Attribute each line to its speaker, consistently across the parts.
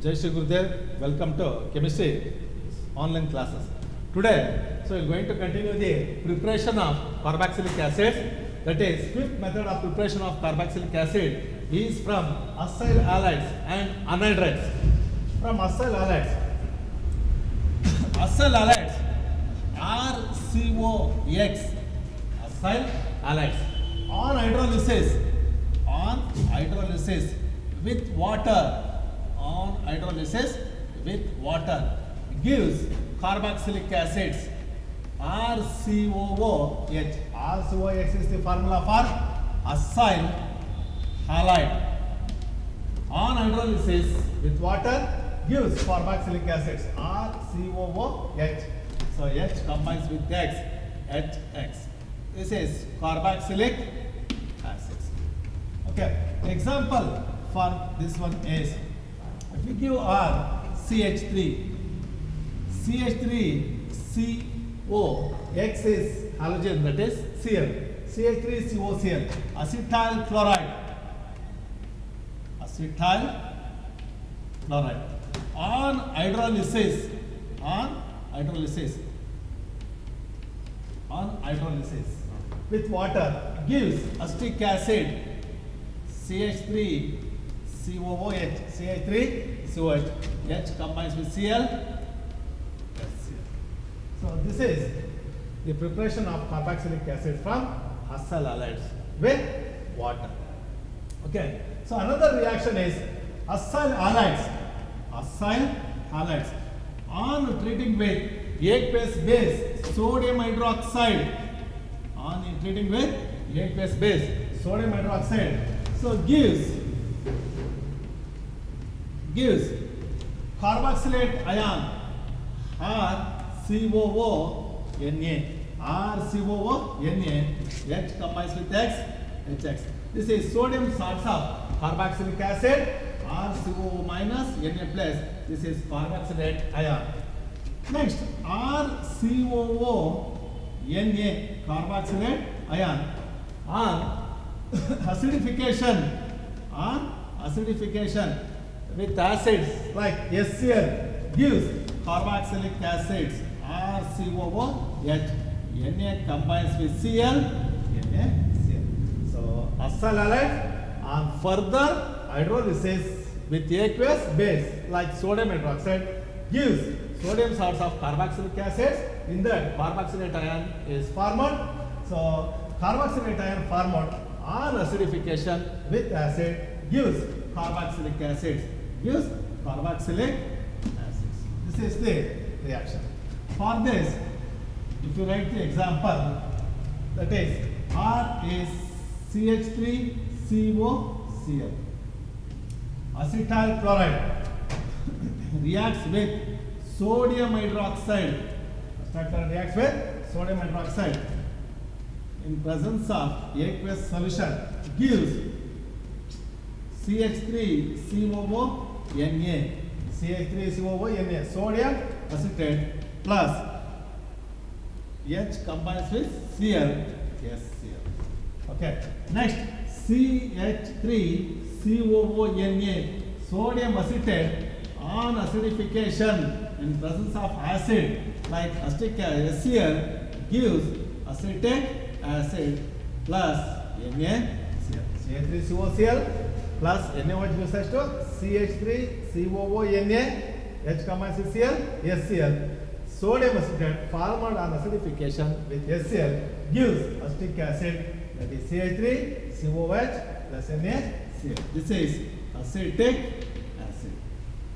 Speaker 1: Jai Shri Gurudev, welcome to chemistry online classes. Today, so we are going to continue the preparation of carboxylic acid. That is, fifth method of preparation of carboxylic acid is from acyl halides and anhydrides. From acyl halides, acyl halides RCOX, acyl halides on hydrolysis with water. On hydrolysis with water gives carboxylic acids RCOOH. RCOOH is the formula for acyl halide. On hydrolysis with water gives carboxylic acids RCOOH. So H combines with X, HX. This is carboxylic acids. Okay. Example for this one is, if we give R CH3, CH3CO, X is halogen, that is Cl, CH3COCl, acetyl chloride, on hydrolysis with water gives acetic acid CH3COOH, CH3COOH, H combines with Cl, HCl. So this is the preparation of carboxylic acid from acyl halides with water. Okay. So another reaction is acyl halides on treating with aqueous base sodium hydroxide. So gives carboxylate ion RCOONA, H combines with X, HX. This is sodium salts of carboxylic acid, RCOO minus Na plus. This is carboxylate ion. Next, RCOONA, carboxylate ion on acidification with acids like HCl gives carboxylic acids RCOOH. Na combines with Cl, NaCl. So acyl halide on further hydrolysis with aqueous base like sodium hydroxide gives sodium salts of carboxylic acids. In that, carboxylate ion is formed. So carboxylate ion formed on acidification with acid gives carboxylic acids. This is the reaction. For this, if you write the example, that is R is CH3COCl. Acetyl chloride reacts with sodium hydroxide. Reacts with sodium hydroxide in presence of aqueous solution gives CH3COONA, sodium acetate plus H combines with Cl, HCl. Okay. Next, CH3COONA, sodium acetate on acidification in presence of acid like acetic HCl gives acetic acid plus NaCl. CH3COCl plus NaOH gives us to CH3COONA, H combines with Cl, HCl. Sodium acetate formed on acidification with HCl gives acetic acid, that is CH3COOH plus NaCl. This is acetic acid.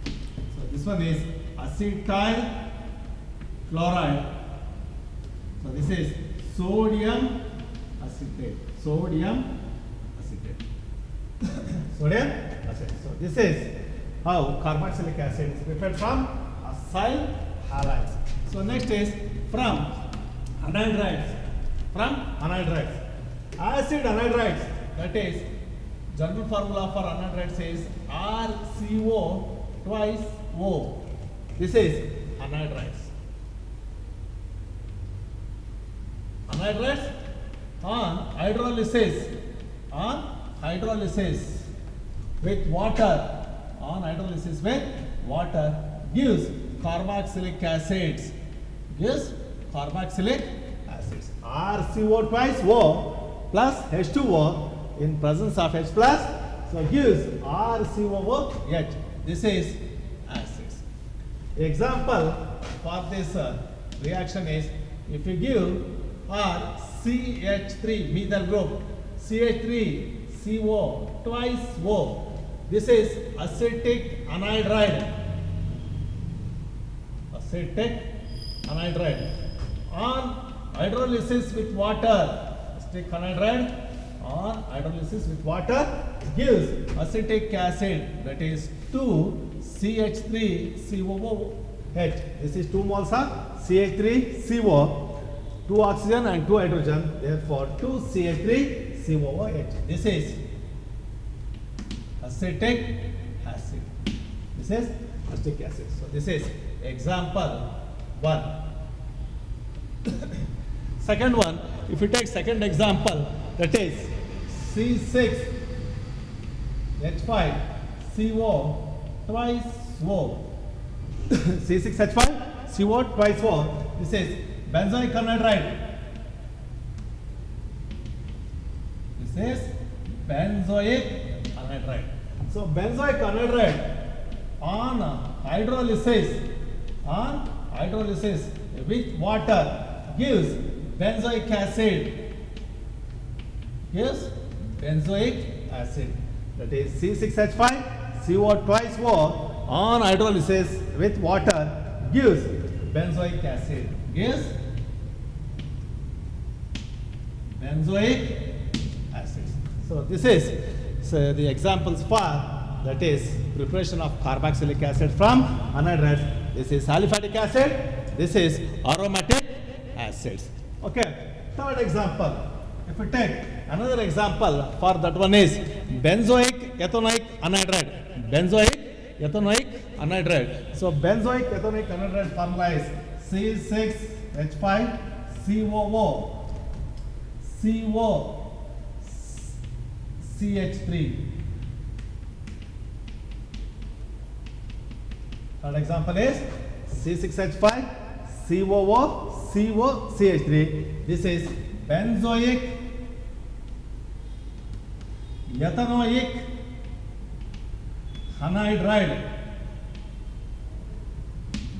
Speaker 1: So this one is acetyl chloride. So this is sodium acetate. So this is how carboxylic acid is prepared from acyl halides. So next is from anhydrides. Acid anhydrides, that is general formula for anhydrides is RCO twice O. This is anhydrides. Anhydrides on hydrolysis with water, on hydrolysis with water gives carboxylic acids. Gives carboxylic acids. RCO twice O plus H2O in presence of H plus. So gives RCOOH. This is acids. Example for this reaction is, if you give CH3 methyl group, CH3CO twice O. This is acetic anhydride. Acetic anhydride. On hydrolysis with water, acetic anhydride on hydrolysis with water gives acetic acid, that is 2CH3COOH. This is 2 moles of CH3CO, 2 oxygen and 2 hydrogen, therefore 2CH3COOH. This is acetic acid. This is acetic acid. So this is example 1. Second one, if you take second example, that is C6H5CO twice O. C6H5CO twice O. This is benzoic anhydride. This is benzoic anhydride. So benzoic anhydride on hydrolysis with water gives benzoic acid. Gives benzoic acid. That is C6H5CO twice O on hydrolysis with water gives benzoic acid. Gives benzoic acid. So this is the examples for, that is preparation of carboxylic acid from anhydrides. This is aliphatic acid. This is aromatic acids. Okay. Third example. If we take another example for that one is benzoic ethanoic anhydride. Benzoic ethanoic anhydride. So benzoic ethanoic anhydride formula is C6H5COO COCH3. Third example is C6H5COO COCH3. This is benzoic ethanoic anhydride.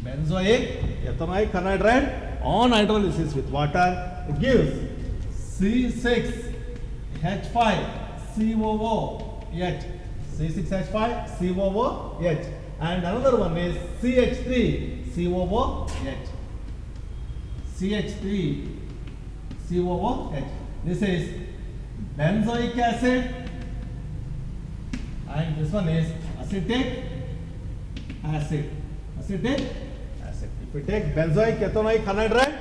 Speaker 1: Benzoic ethanoic anhydride on hydrolysis with water gives C6H5COOH. C6H5COOH. And another one is CH3COOH. CH3COOH. This is benzoic acid, and this one is acetic acid. Acetic acid. If we take benzoic ethanoic anhydride,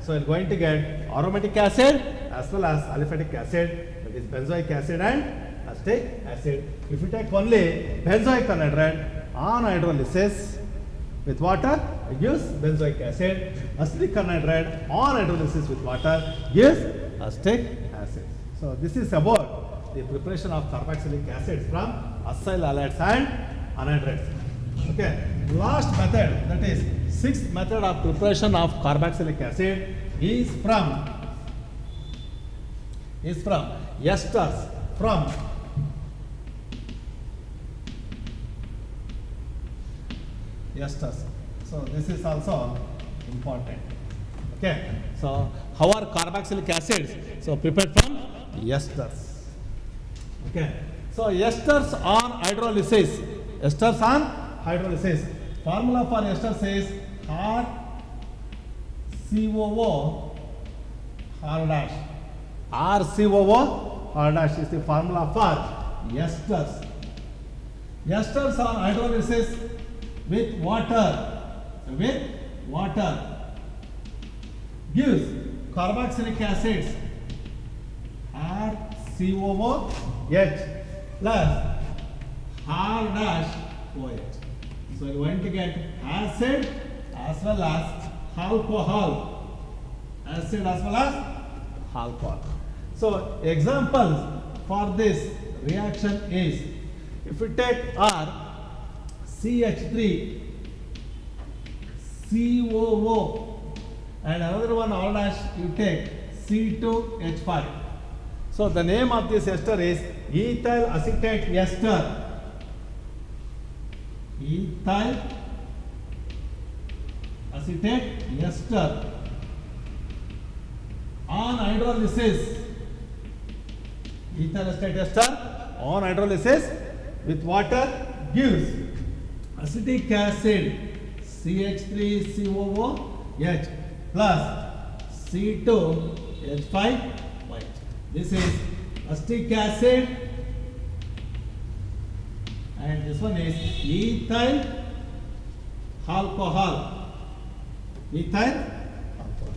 Speaker 1: so we're going to get aromatic acid as well as aliphatic acid, that is benzoic acid and acetic acid. If we take only benzoic anhydride on hydrolysis with water, it gives benzoic acid. Acetic anhydride on hydrolysis with water gives acetic acid. So this is about the preparation of carboxylic acids from acyl halides and anhydrides. Okay. Last method, that is sixth method of preparation of carboxylic acid is from esters from esters. So this is also important. Okay. So how are carboxylic acids? So prepared from esters. Okay. So esters on hydrolysis. Esters on hydrolysis. Formula for esters is RCOO R dash. RCOO R dash is the formula for esters. Esters on hydrolysis with water gives carboxylic acids RCOOH plus R dash OH. So you are going to get acid as well as alcohol. Acid as well as alcohol. So examples for this reaction is, if we take R CH3 COO, and another one all dash you take C2H5. So the name of this ester is ethyl acetate ester. Ethyl acetate ester on hydrolysis. Ethyl acetate ester on hydrolysis with water gives acetic acid CH3COOH plus C2H5OH. This is acetic acid, and this one is ethyl alcohol. Ethyl alcohol.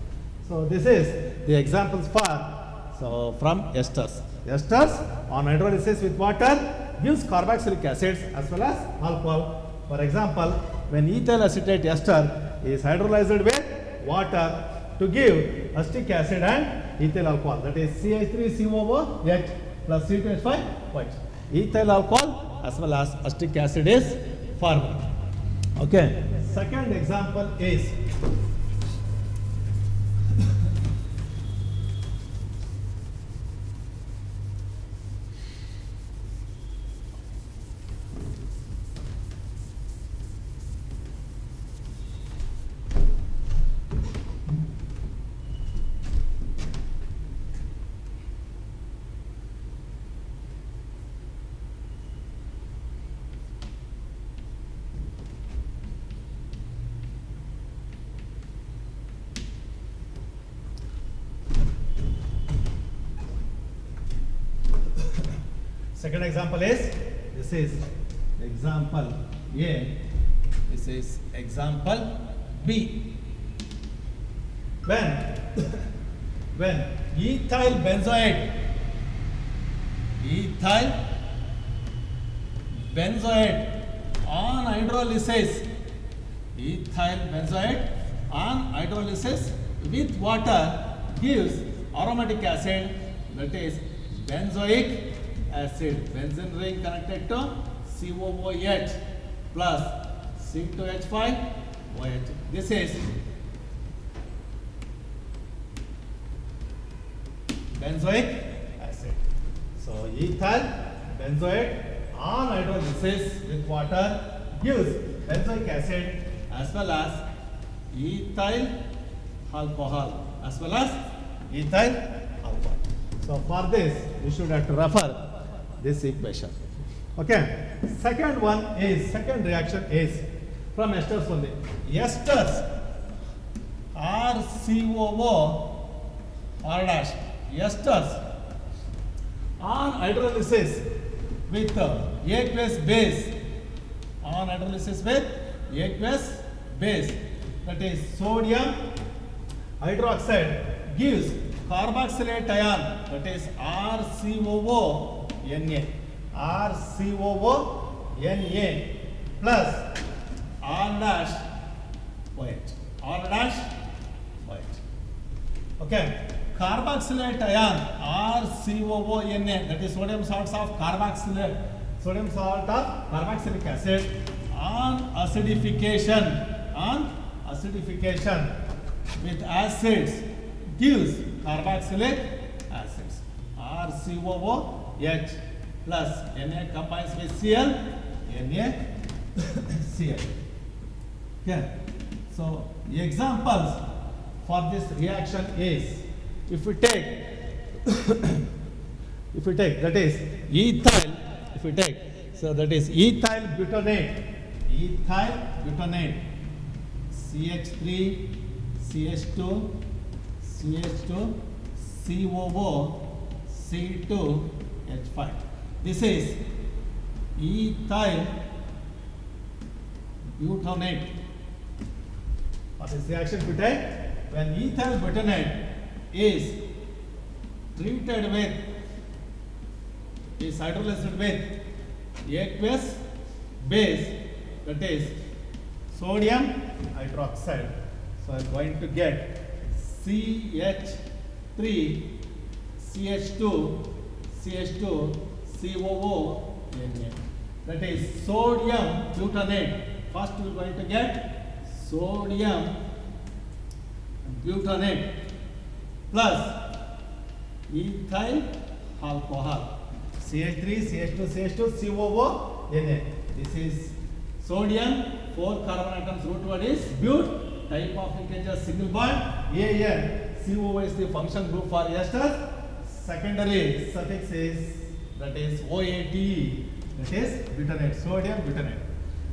Speaker 1: So this is the examples from esters. Esters on hydrolysis with water gives carboxylic acids as well as alcohol. For example, when ethyl acetate ester is hydrolyzed with water to give acetic acid and ethyl alcohol, that is CH3COOH plus C2H5OH. Ethyl alcohol as well as acetic acid is formed. Okay. Second example is second example is, this is example A, this is example B. When ethyl benzoate on hydrolysis, ethyl benzoate on hydrolysis with water gives aromatic acid, that is benzoic acid, benzene ring connected to COOH plus C2H5OH. This is benzoic acid. So ethyl benzoate on hydrolysis with water gives benzoic acid as well as ethyl alcohol, So for this, you should have to refer this equation. Okay. Second reaction is from esters only. Esters RCOO R dash. Esters on hydrolysis with aqueous base. On hydrolysis with aqueous base, that is sodium hydroxide, gives carboxylate ion, that is RCOO Na plus R dash OH. Okay. Carboxylate ion RCOONA, that is sodium salt of carboxylic acid on acidification with acids gives carboxylic acids. RCOOH plus Na combines with Cl, NaCl. Okay. So examples for this reaction is, if we take that is ethyl, so that is ethyl butanate, CH3 CH2 COO C2H5. This is ethyl butanate. What is the reaction we take? When ethyl butanate is treated with, is hydrolyzed with aqueous base, that is sodium hydroxide. So I am going to get CH3 CH2 COO Na. that is sodium butane. First we are going to get sodium butane plus ethyl alcohol. CH3, CH2, CH2, COO, Na. This is sodium, 4 carbon atoms, root word is but, type of linkage is single bond, AN, COO is the function group for ester, secondary suffix is, that is OATE, that is butanate, sodium butanate.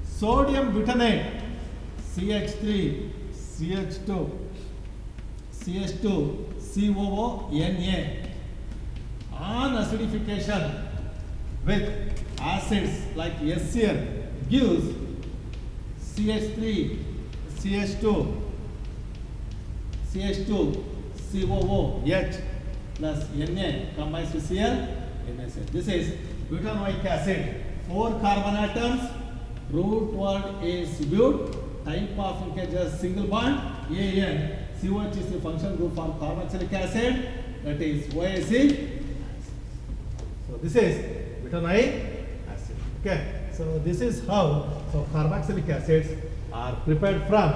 Speaker 1: Sodium butanate, CH3, CH2, CH2, COO, Na. On acidification with acids like HCl gives CH3, CH2, CH2, COO, H plus Na combines with Cl, NaCl. This is butanoic acid. 4 carbon atoms, root word is but, type of linkage is single bond, An, COH is the function group for carboxylic acid, that is OAC. So this is butanoic acid. Okay. So this is how carboxylic acids are prepared from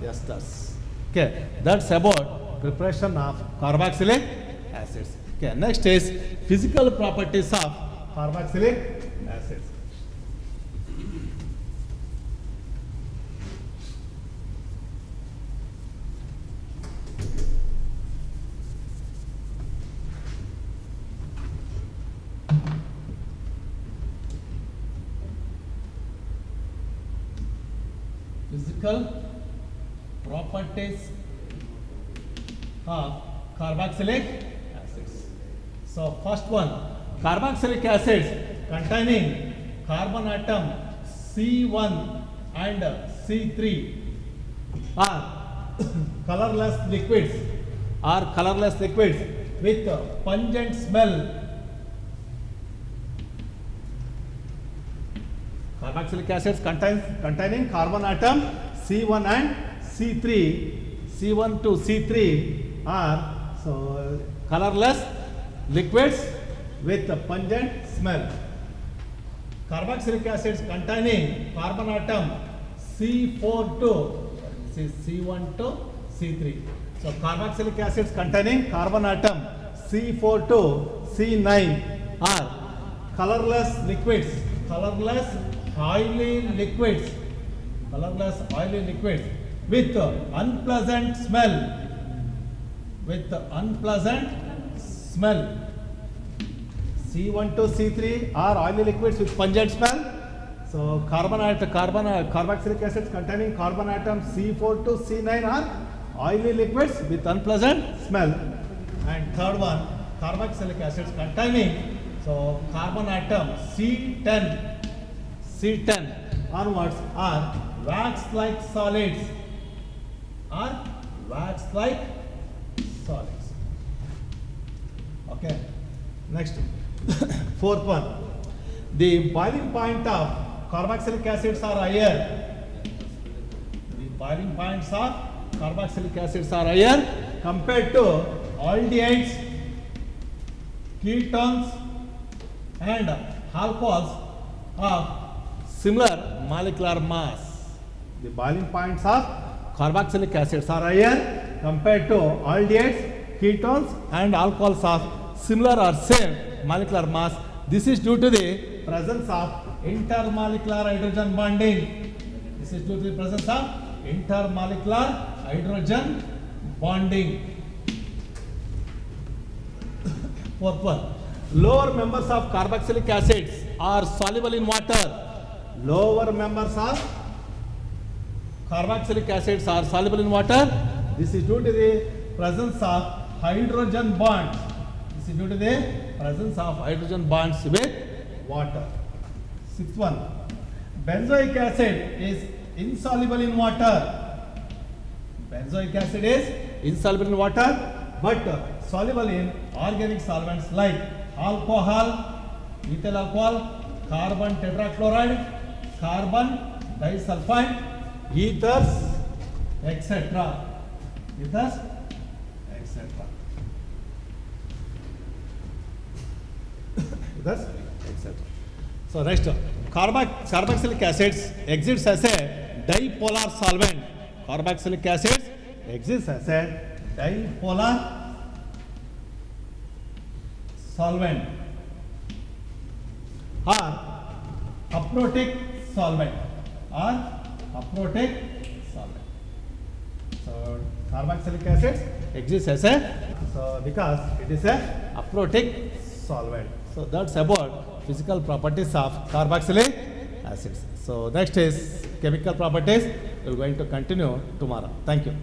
Speaker 1: esters. Okay. That's about preparation of carboxylic acids. Okay. Next is physical properties of carboxylic acids. Physical properties of carboxylic acids. So first one, carboxylic acids containing carbon atom C1 and C3 are colorless liquids with pungent smell. Carboxylic acids containing carbon atom C1 and C3, C1 to C3 are colorless liquids with a pungent smell. Carboxylic acids containing carbon atom C4 to C1 to C3. So carboxylic acids containing carbon atom C4 to C9 are colorless liquids, oily liquids with unpleasant smell. C1 to C3 are oily liquids with pungent smell. So carboxylic acids containing carbon atom C4 to C9 are oily liquids with unpleasant smell. And third one, carboxylic acids containing carbon atom C10 onwards are wax-like solids. Okay. Next, fourth one. The boiling point of carboxylic acids are higher. The boiling points of carboxylic acids are higher compared to aldehydes, ketones, and alcohols of similar molecular mass. The boiling points of carboxylic acids are higher compared to aldehydes, ketones, and alcohols of similar or same molecular mass. This is due to the presence of intermolecular hydrogen bonding. Fourth one, lower members of carboxylic acids are soluble in water. Lower members of carboxylic acids are soluble in water. This is due to the presence of hydrogen bonds. With water. Sixth one, benzoic acid is insoluble in water. Benzoic acid is insoluble in water but soluble in organic solvents like alcohol, ethyl alcohol, carbon tetrachloride, carbon disulfide, ethers, etc. So next, Carboxylic acids exists as a dipolar solvent. Carboxylic acids exists as a dipolar solvent or aprotic solvent or aprotic solvent. So carboxylic acids exists as a because it is a aprotic solvent. So that's about physical properties of carboxylic acids. So next is chemical properties. We're going to continue tomorrow. Thank you.